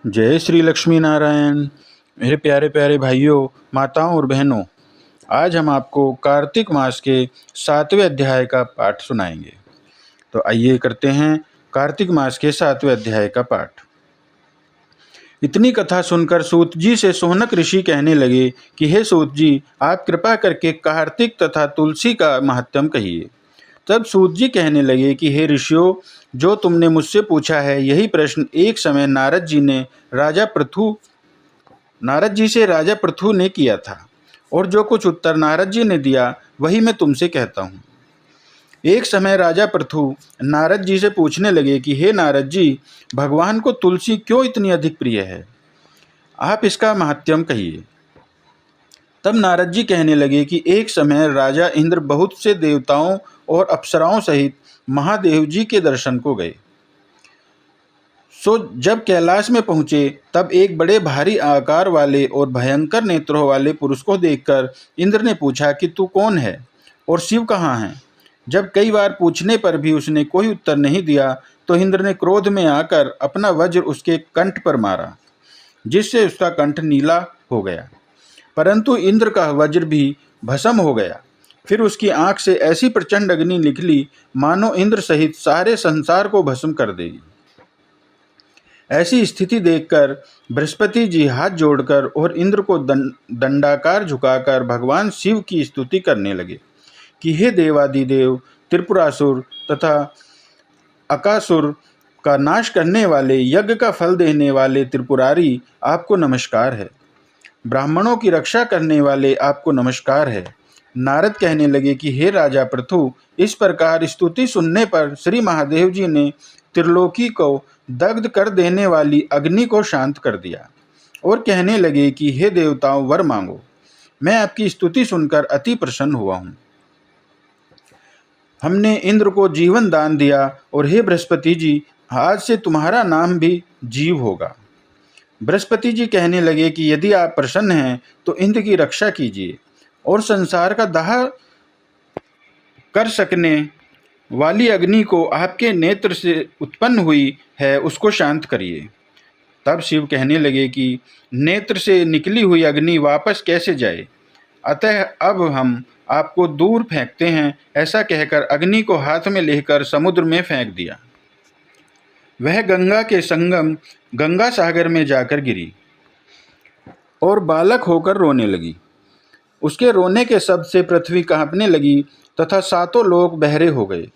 जय श्री लक्ष्मी नारायण। मेरे प्यारे प्यारे भाइयों, माताओं और बहनों, आज हम आपको कार्तिक मास के 7वें अध्याय का पाठ सुनाएंगे। तो आइए करते हैं कार्तिक मास के 7वें अध्याय का पाठ। इतनी कथा सुनकर सूत जी से सोनक ऋषि कहने लगे कि हे सूत जी, आप कृपा करके कार्तिक तथा तुलसी का महात्म्य कहिए। तब सूत जी कहने लगे कि हे ऋषियों, जो तुमने मुझसे पूछा है, यही प्रश्न एक समय नारद जी से राजा पृथु ने किया था, और जो कुछ उत्तर नारद जी ने दिया वही मैं तुमसे कहता हूँ। एक समय राजा पृथु नारद जी से पूछने लगे कि हे नारद जी, भगवान को तुलसी क्यों इतनी अधिक प्रिय है? आप इसका महात्म्य कहिए। तब नारद जी कहने लगे कि एक समय राजा इंद्र बहुत से देवताओं और अप्सराओं सहित महादेव जी के दर्शन को गए। जब कैलाश में पहुंचे तब एक बड़े भारी आकार वाले और भयंकर नेत्रों वाले पुरुष को देखकर इंद्र ने पूछा कि तू कौन है और शिव कहाँ है? जब कई बार पूछने पर भी उसने कोई उत्तर नहीं दिया तो इंद्र ने क्रोध में आकर अपना वज्र उसके कंठ पर मारा, जिससे उसका कंठ नीला हो गया। परंतु इंद्र का वज्र भी भस्म हो गया। फिर उसकी आंख से ऐसी प्रचंड अग्नि निकली मानो इंद्र सहित सारे संसार को भस्म कर देगी। ऐसी स्थिति देखकर बृहस्पति जी हाथ जोड़कर और इंद्र को दंडाकार झुकाकर भगवान शिव की स्तुति करने लगे कि हे देवादिदेव, त्रिपुरासुर तथा अकासुर का नाश करने वाले, यज्ञ का फल देने वाले त्रिपुरारी, आपको नमस्कार है। ब्राह्मणों की रक्षा करने वाले, आपको नमस्कार है। नारद कहने लगे कि हे राजा पृथु, इस प्रकार स्तुति सुनने पर श्री महादेव जी ने त्रिलोकी को दग्ध कर देने वाली अग्नि को शांत कर दिया और कहने लगे कि हे देवताओं, वर मांगो। मैं आपकी स्तुति सुनकर अति प्रसन्न हुआ हूँ। हमने इंद्र को जीवन दान दिया और हे बृहस्पति जी, आज से तुम्हारा नाम भी जीव होगा। बृहस्पति जी कहने लगे कि यदि आप प्रसन्न हैं तो इंद्र की रक्षा कीजिए और संसार का दाह कर सकने वाली अग्नि को आपके नेत्र से उत्पन्न हुई है उसको शांत करिए। तब शिव कहने लगे कि नेत्र से निकली हुई अग्नि वापस कैसे जाए, अतः अब हम आपको दूर फेंकते हैं। ऐसा कहकर अग्नि को हाथ में लेकर समुद्र में फेंक दिया। वह गंगा के संगम गंगा सागर में जाकर गिरी और बालक होकर रोने लगी। उसके रोने के शब्द से पृथ्वी कांपने लगी तथा सातों लोग बहरे हो गए।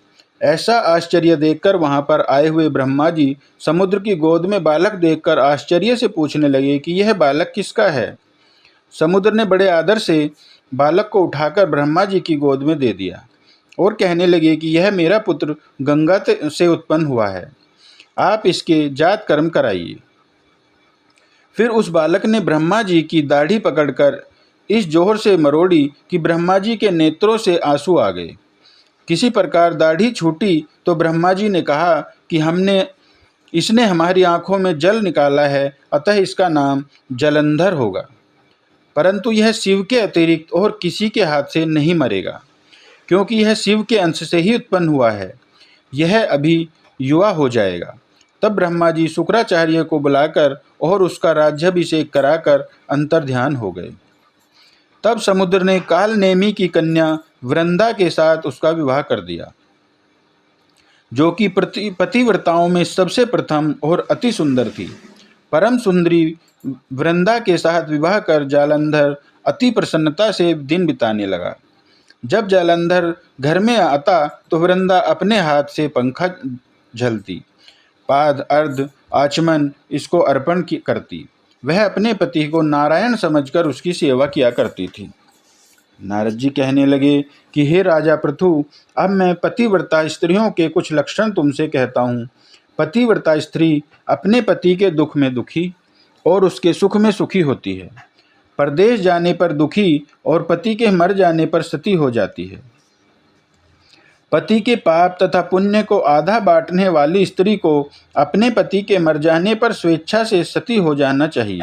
ऐसा आश्चर्य देखकर वहां पर आए हुए ब्रह्मा जी समुद्र की गोद में बालक देखकर आश्चर्य से पूछने लगे कि यह बालक किसका है? समुद्र ने बड़े आदर से बालक को उठाकर ब्रह्मा जी की गोद में दे दिया और कहने लगे कि यह मेरा पुत्र गंगा से उत्पन्न हुआ है, आप इसके जात कर्म कराइए। फिर उस बालक ने ब्रह्मा जी की दाढ़ी पकड़कर इस जोर से मरोड़ी कि ब्रह्मा जी के नेत्रों से आंसू आ गए। किसी प्रकार दाढ़ी छूटी तो ब्रह्मा जी ने कहा कि इसने हमारी आंखों में जल निकाला है, अतः इसका नाम जलंधर होगा। परंतु यह शिव के अतिरिक्त और किसी के हाथ से नहीं मरेगा, क्योंकि यह शिव के अंश से ही उत्पन्न हुआ है। यह अभी युवा हो जाएगा। तब ब्रह्मा जी शुक्राचार्य को बुलाकर और उसका राज्याभिषेक कराकर अंतर्ध्यान हो गए। तब समुद्र ने कालनेमी की कन्या वृंदा के साथ उसका विवाह कर दिया, जो कि पतिव्रताओं में सबसे प्रथम और अति सुंदर थी। परम सुंदरी वृंदा के साथ विवाह कर जालंधर अति प्रसन्नता से दिन बिताने लगा। जब जालंधर घर में आता तो वृंदा अपने हाथ से पंखा झलती, पाद, अर्ध, आचमन इसको अर्पण करती। वह अपने पति को नारायण समझकर उसकी सेवा किया करती थी। नारद जी कहने लगे कि हे राजा पृथु, अब मैं पतिव्रता स्त्रियों के कुछ लक्षण तुमसे कहता हूँ। पतिव्रता स्त्री अपने पति के दुख में दुखी और उसके सुख में सुखी होती है। परदेश जाने पर दुखी और पति के मर जाने पर सती हो जाती है। पति के पाप तथा पुण्य को आधा बांटने वाली स्त्री को अपने पति के मर जाने पर स्वेच्छा से सती हो जाना चाहिए।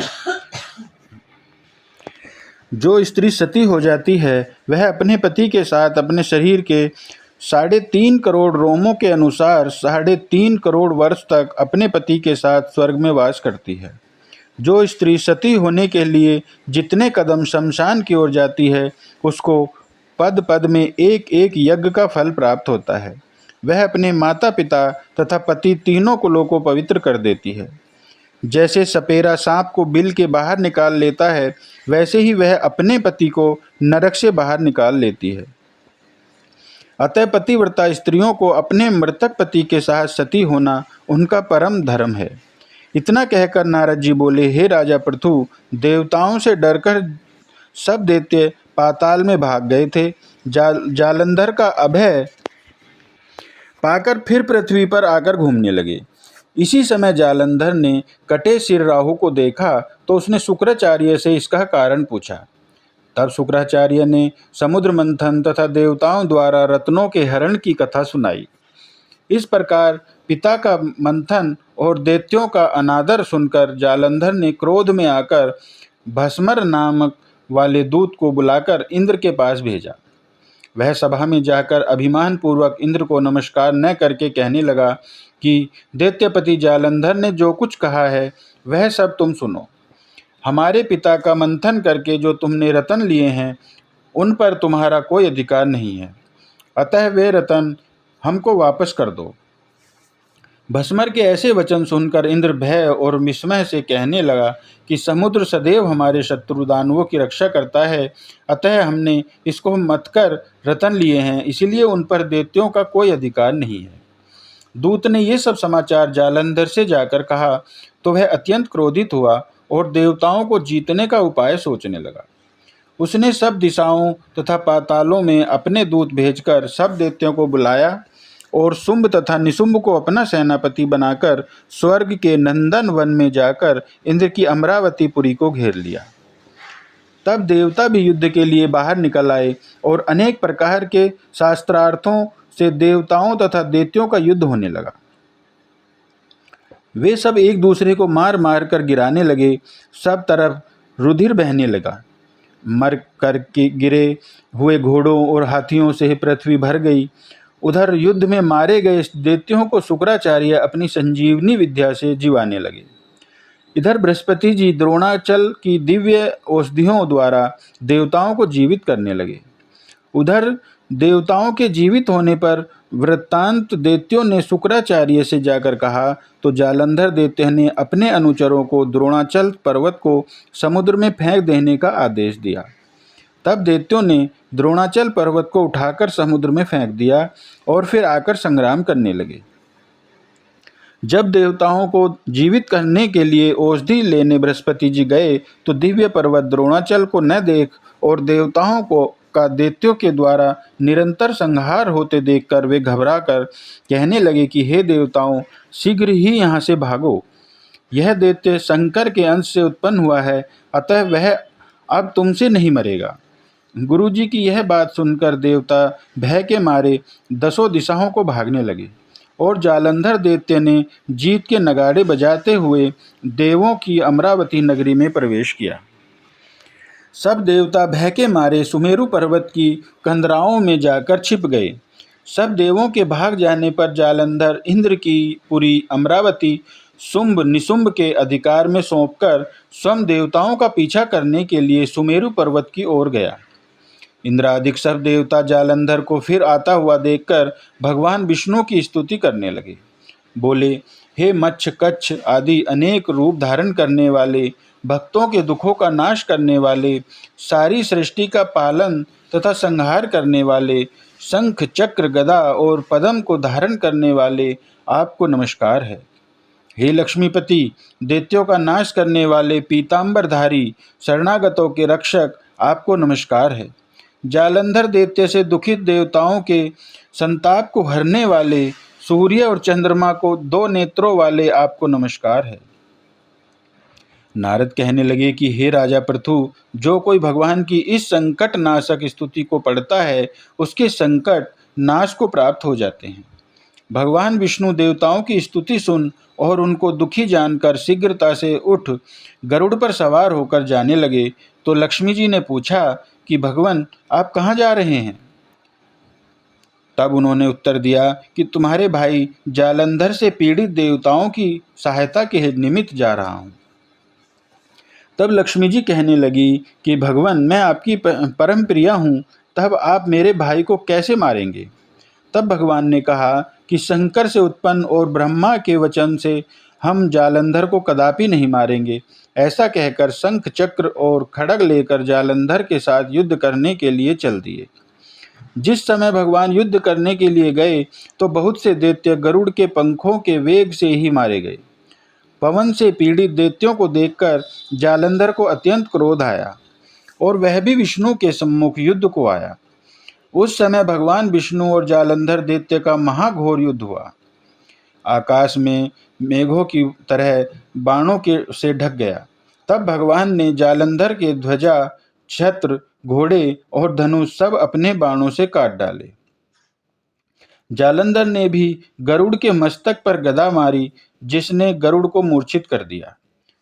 जो स्त्री सती हो जाती है वह अपने पति के साथ अपने शरीर के 3.5 करोड़ रोमों के अनुसार 3.5 करोड़ वर्ष तक अपने पति के साथ स्वर्ग में वास करती है। जो स्त्री सती होने के लिए जितने कदम शमशान की ओर जाती है, उसको पद पद में एक एक यज्ञ का फल प्राप्त होता है। वह अपने माता पिता तथा पति तीनों कुलों को पवित्र कर देती है। जैसे सपेरा सांप को बिल के बाहर निकाल लेता है, वैसे ही वह अपने पति को नरक से बाहर निकाल लेती है। अतः पतिव्रता स्त्रियों को अपने मृतक पति के साथ सती होना उनका परम धर्म है। इतना कहकर नारद जी बोले, हे राजा पृथु, देवताओं से डरकर सब दैत्य पाताल में भाग गए थे। जालंधर का अभय पाकर फिर पृथ्वी पर आकर घूमने लगे। इसी समय जालंधर ने कटे सिर राहु को देखा तो उसने शुक्राचार्य से इसका कारण पूछा। तब शुक्राचार्य ने समुद्र मंथन तथा देवताओं द्वारा रत्नों के हरण की कथा सुनाई। इस प्रकार पिता का मंथन और दैत्यों का अनादर सुनकर जालंधर ने क्रोध में आकर भस्मर नामक वाले दूत को बुलाकर इंद्र के पास भेजा। वह सभा में जाकर अभिमान पूर्वक इंद्र को नमस्कार न करके कहने लगा कि दैत्यपति जालंधर ने जो कुछ कहा है वह सब तुम सुनो। हमारे पिता का मंथन करके जो तुमने रतन लिए हैं उन पर तुम्हारा कोई अधिकार नहीं है, अतः वे रतन हमको वापस कर दो। भस्मर के ऐसे वचन सुनकर इंद्र भय और विस्मय से कहने लगा कि समुद्र सदैव हमारे शत्रु दानवों की रक्षा करता है, अतः हमने इसको मत कर रतन लिए हैं, इसलिए उन पर दैत्यों का कोई अधिकार नहीं है। दूत ने ये सब समाचार जालंधर से जाकर कहा तो वह अत्यंत क्रोधित हुआ और देवताओं को जीतने का उपाय सोचने लगा। उसने सब दिशाओं तथा पातालों में अपने दूत भेजकर सब दैत्यों को बुलाया और शुंभ तथा निशुंभ को अपना सेनापति बनाकर स्वर्ग के नंदन वन में जाकर इंद्र की अमरावतीपुरी को घेर लिया। तब देवता भी युद्ध के लिए बाहर निकल आए और अनेक प्रकार के शास्त्रार्थों से देवताओं तथा दैत्यों का युद्ध होने लगा। वे सब एक दूसरे को मार मार कर गिराने लगे। सब तरफ रुधिर बहने लगा। मर कर के गिरे हुए घोड़ों और हाथियों से पृथ्वी भर गई। उधर युद्ध में मारे गए दैत्यों को शुक्राचार्य अपनी संजीवनी विद्या से जीवाने लगे। इधर बृहस्पति जी द्रोणाचल की दिव्य औषधियों द्वारा देवताओं को जीवित करने लगे। उधर देवताओं के जीवित होने पर वृत्तांत दैत्यों ने शुक्राचार्य से जाकर कहा तो जालंधर दैत्य ने अपने अनुचरों को द्रोणाचल पर्वत को समुद्र में फेंक देने का आदेश दिया। तब दैत्यों ने द्रोणाचल पर्वत को उठाकर समुद्र में फेंक दिया और फिर आकर संग्राम करने लगे। जब देवताओं को जीवित करने के लिए औषधि लेने बृहस्पति जी गए तो दिव्य पर्वत द्रोणाचल को न देख और देवताओं को का दैत्यों के द्वारा निरंतर संहार होते देखकर वे घबराकर कहने लगे कि हे देवताओं, शीघ्र ही यहाँ से भागो। यह दैत्य शंकर के अंश से उत्पन्न हुआ है, अतः वह अब तुमसे नहीं मरेगा। गुरुजी की यह बात सुनकर देवता भय के मारे दसों दिशाओं को भागने लगे और जालंधर दैत्य ने जीत के नगाड़े बजाते हुए देवों की अमरावती नगरी में प्रवेश किया। सब देवता भय के मारे सुमेरु पर्वत की कंदराओं में जाकर छिप गए। सब देवों के भाग जाने पर जालंधर इंद्र की पुरी अमरावती शुंभ निशुंभ के अधिकार में सौंपकर स्वयं देवताओं का पीछा करने के लिए सुमेरु पर्वत की ओर गया। इंद्रादिक सब देवता जालंधर को फिर आता हुआ देखकर भगवान विष्णु की स्तुति करने लगे। बोले, हे मच्छ कच्छ आदि अनेक रूप धारण करने वाले, भक्तों के दुखों का नाश करने वाले, सारी सृष्टि का पालन तथा संहार करने वाले, शंख चक्र गदा और पद्म को धारण करने वाले, आपको नमस्कार है। हे लक्ष्मीपति, दैत्यों का नाश करने वाले पीतांबरधारी, शरणागतों के रक्षक, आपको नमस्कार है। जालंधर दैत्य से दुखित देवताओं के संताप को हरने वाले, सूर्य और चंद्रमा को दो नेत्रों वाले, आपको नमस्कार है। नारद कहने लगे कि हे राजा पृथु, जो कोई भगवान की इस संकट नाशक स्तुति को पढ़ता है उसके संकट नाश को प्राप्त हो जाते हैं। भगवान विष्णु देवताओं की स्तुति सुन और उनको दुखी जानकर शीघ्रता से उठ गरुड़ पर सवार होकर जाने लगे तो लक्ष्मी जी ने पूछा कि भगवान, आप कहाँ जा रहे हैं? तब उन्होंने उत्तर दिया कि तुम्हारे भाई जालंधर से पीड़ित देवताओं की सहायता के निमित्त जा रहा हूँ। तब लक्ष्मी जी कहने लगी कि भगवान, मैं आपकी परम प्रिया हूँ, तब आप मेरे भाई को कैसे मारेंगे? तब भगवान ने कहा कि शंकर से उत्पन्न और ब्रह्मा के वचन से हम जालंधर को कदापि नहीं मारेंगे। ऐसा कहकर शंख चक्र और खड्ग लेकर जालंधर के साथ युद्ध करने के लिए चल दिए। जिस समय भगवान युद्ध करने के लिए गए तो बहुत से दैत्य गरुड़ के पंखों के वेग से ही मारे गए। पवन से पीड़ित दैत्यों को देखकर जालंधर को अत्यंत क्रोध आया और वह भी विष्णु के सम्मुख युद्ध को आया। उस समय भगवान विष्णु और जालंधर दैत्य का महाघोर युद्ध हुआ। आकाश में मेघों की तरह बाणों के से ढक गया। तब भगवान ने जालंधर के ध्वजा, छत्र, घोड़े और धनुष सब अपने बाणों से काट डाले। जालंधर ने भी गरुड़ के मस्तक पर गदा मारी, जिसने गरुड़ को मूर्छित कर दिया।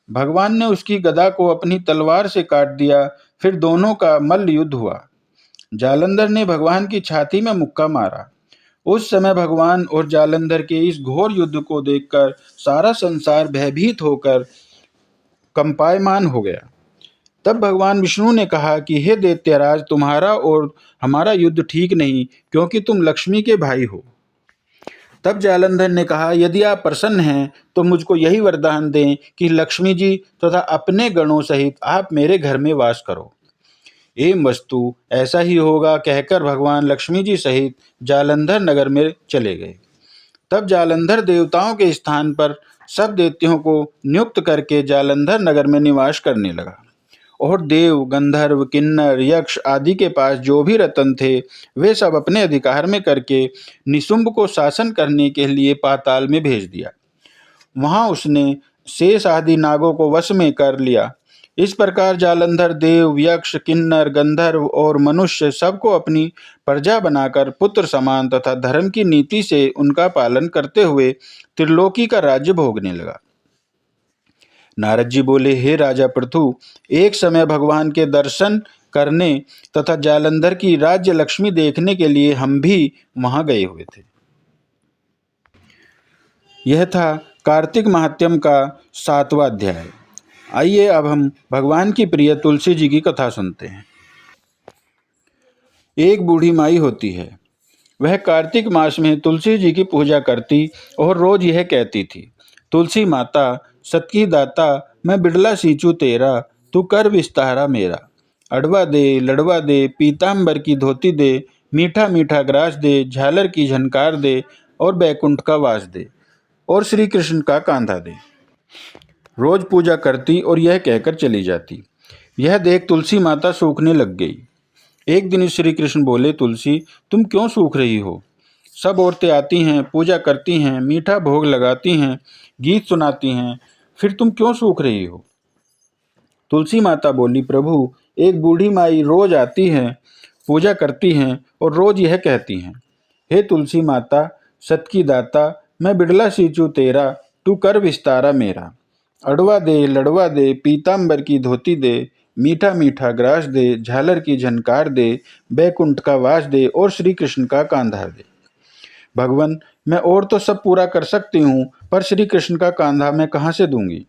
भगवान ने उसकी गदा को अपनी तलवार से काट दिया। फिर दोनों का मल्ल युद्ध हुआ। जालंधर ने भगवान की छाती में मुक्का मारा। उस समय भगवान और जालंधर के इस घोर युद्ध को देखकर सारा संसार भयभीत होकर कंपायमान हो गया। तब भगवान विष्णु ने कहा कि हे दैत्यराज, तुम्हारा और हमारा युद्ध ठीक नहीं, क्योंकि तुम लक्ष्मी के भाई हो। तब जालंधर ने कहा, यदि आप प्रसन्न हैं तो मुझको यही वरदान दें कि लक्ष्मी जी तथा अपने गणों सहित आप मेरे घर में वास करो। एवं वस्तु ऐसा ही होगा, कहकर भगवान लक्ष्मी जी सहित जालंधर नगर में चले गए। तब जालंधर देवताओं के स्थान पर सब दैत्यों को नियुक्त करके जालंधर नगर में निवास करने लगा। और देव, गंधर्व, किन्नर, यक्ष आदि के पास जो भी रत्न थे, वे सब अपने अधिकार में करके निशुंभ को शासन करने के लिए पाताल में भेज दिया। वहां उसने शेष आदि नागों को वश में कर लिया। इस प्रकार जालंधर देव, यक्ष, किन्नर, गंधर्व और मनुष्य सबको अपनी प्रजा बनाकर पुत्र समान तथा धर्म की नीति से उनका पालन करते हुए त्रिलोकी का राज्य भोगने लगा। नारद जी बोले, हे राजा पृथु, एक समय भगवान के दर्शन करने तथा जालंधर की राज्य लक्ष्मी देखने के लिए हम भी वहां गए हुए थे। यह था कार्तिक महात्म्य का 7वां अध्याय। आइए अब हम भगवान की प्रिय तुलसी जी की कथा सुनते हैं। एक बूढ़ी माई होती है। वह कार्तिक मास में तुलसी जी की पूजा करती और रोज यह कहती थी, तुलसी माता, सतकी दाता, मैं बिड़ला सींचू तेरा, तू कर विस्तारा मेरा। अडवा दे, लड़वा दे, पीताम्बर की धोती दे, मीठा मीठा ग्रास दे, झालर की झनकार दे और बैकुंठ का वास दे और श्री कृष्ण का कांधा दे। रोज पूजा करती और यह कहकर चली जाती। यह देख तुलसी माता सूखने लग गई। एक दिन श्री कृष्ण बोले, तुलसी, तुम क्यों सूख रही हो? सब औरतें आती हैं, पूजा करती हैं, मीठा भोग लगाती हैं, गीत सुनाती हैं, फिर तुम क्यों सूख रही हो? तुलसी माता बोली, प्रभु, एक बूढ़ी माई रोज आती हैं, पूजा करती हैं और रोज यह कहती हैं, हे तुलसी माता, सत की दाता, मैं बिड़ला सींचू तेरा, तू कर विस्तारा मेरा। अडवा दे, लड़वा दे, पीताम्बर की धोती दे, मीठा मीठा ग्रास दे, झालर की झनकार दे, बैकुंठ का वास दे और श्री कृष्ण का कांधा दे। भगवान, मैं और तो सब पूरा कर सकती हूँ, पर श्री कृष्ण का कांधा मैं कहाँ से दूंगी?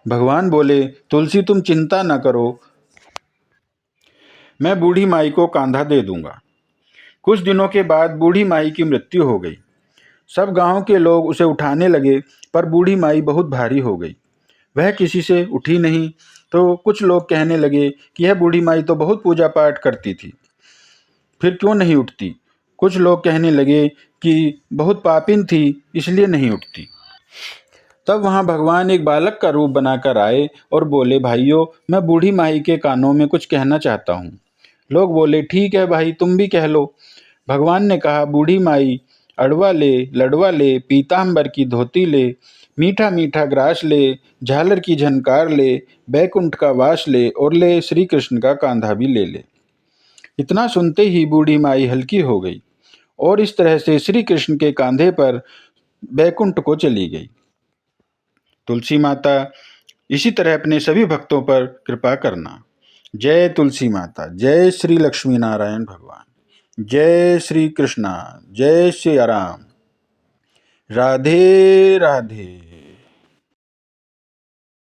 भगवान बोले, तुलसी, तुम चिंता न करो, मैं बूढ़ी माई को कांधा दे दूंगा। कुछ दिनों के बाद बूढ़ी माई की मृत्यु हो गई। सब गांव के लोग उसे उठाने लगे, पर बूढ़ी माई बहुत भारी हो गई। वह किसी से उठी नहीं। तो कुछ लोग कहने लगे कि यह बूढ़ी माई तो बहुत पूजा पाठ करती थी, फिर क्यों नहीं उठती? कुछ लोग कहने लगे कि बहुत पापिन थी, इसलिए नहीं उठती। तब वहां भगवान एक बालक का रूप बनाकर आए और बोले, भाइयों, मैं बूढ़ी माई के कानों में कुछ कहना चाहता हूँ। लोग बोले, ठीक है भाई, तुम भी कह लो। भगवान ने कहा, बूढ़ी माई, अडवा ले, लड़वा ले, पीताम्बर की धोती ले, मीठा मीठा ग्रास ले, झालर की झनकार ले, बैकुंठ का वास ले और ले श्री कृष्ण का कांधा भी ले ले। इतना सुनते ही बूढ़ी माई हल्की हो गई और इस तरह से श्री कृष्ण के कांधे पर बैकुंठ को चली गई। तुलसी माता, इसी तरह अपने सभी भक्तों पर कृपा करना। जय तुलसी माता, जय श्री लक्ष्मी नारायण भगवान, जय श्री कृष्णा, जय श्री राम, राधे राधे।